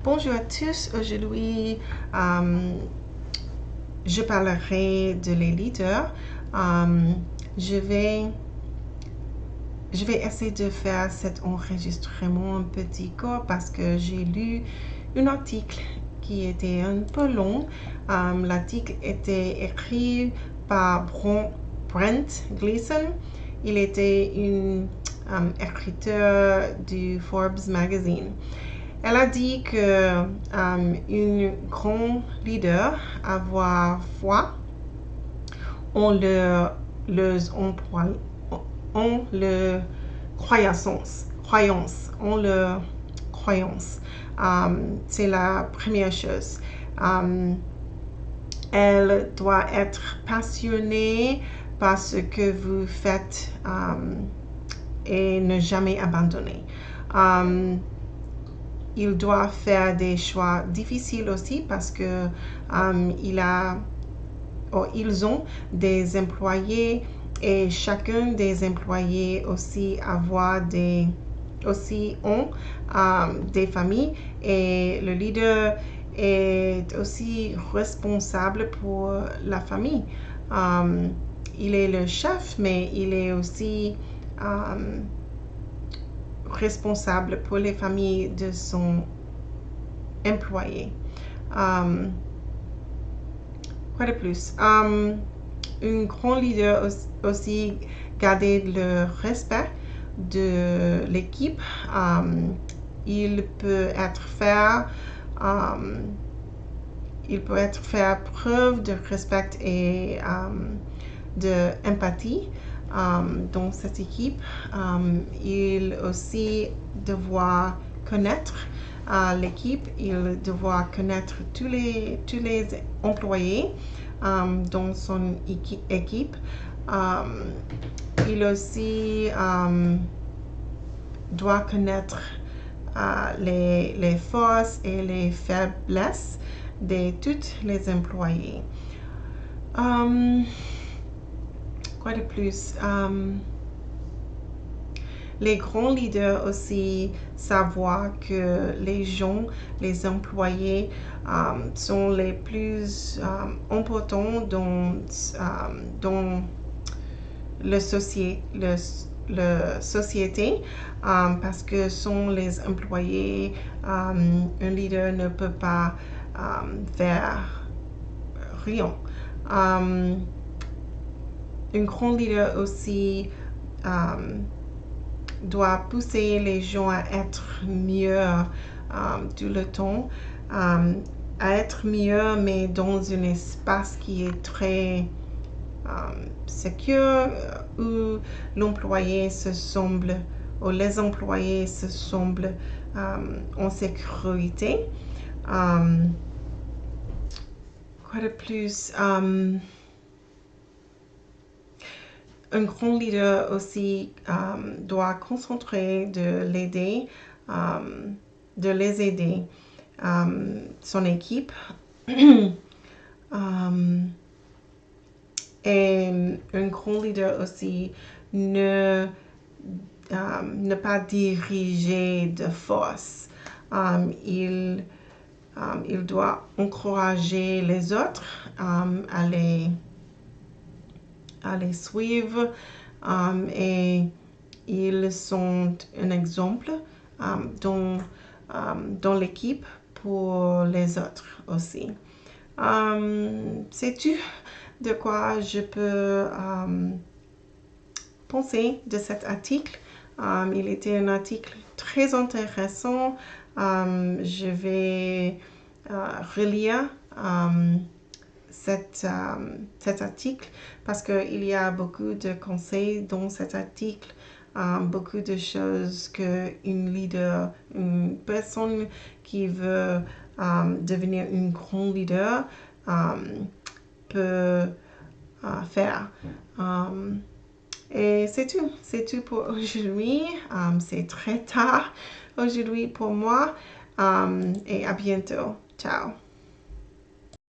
Bonjour à tous. Aujourd'hui, je parlerai de les leaders. Je vais essayer de faire cet enregistrement un petit court parce que j'ai lu un article qui était un peu long. L'article était écrit par Brent Gleeson. Il était un écriteur du Forbes magazine. Elle a dit que une grande leader avoir foi en leurs emplois, en leur croyance, en leur croyance. C'est la première chose. Elle doit être passionnée par ce que vous faites et ne jamais abandonner. Il doit faire des choix difficiles aussi parce que ils ont des employés et chacun des employés aussi ont des familles et le leader est aussi responsable pour la famille. Il est le chef, mais il est aussi responsable pour les familles de son employé. Quoi de plus? Un grand leader aussi garder le respect de l'équipe. Il peut être faire preuve de respect et de empathie dans cette équipe. Il aussi devoir connaître l'équipe, il doit connaître tous les employés dans son équipe. Il aussi doit connaître les forces et les faiblesses de tous les employés. Quoi de plus? Les grands leaders aussi savoir que les gens, les employés sont les plus importants dans la société parce que sont les employés. Un leader ne peut pas faire rien. Un grand leader aussi doit pousser les gens à être mieux tout le temps, à être mieux, mais dans un espace qui est très secure, où l'employé se semble, ou les employés se semblent en sécurité. Quoi de plus? Un grand leader aussi doit concentrer de les aider, son équipe. Et un grand leader aussi ne pas diriger de force. Il doit encourager les autres à les suivre et ils sont un exemple dans l'équipe pour les autres aussi. Sais-tu de quoi je peux penser de cet article? Il était un article très intéressant. Je vais relire cet article parce qu'il y a beaucoup de conseils dans cet article, beaucoup de choses qu'une leader, une personne qui veut devenir une grande leader peut faire. Et c'est tout pour aujourd'hui. C'est très tard aujourd'hui pour moi et à bientôt. Ciao.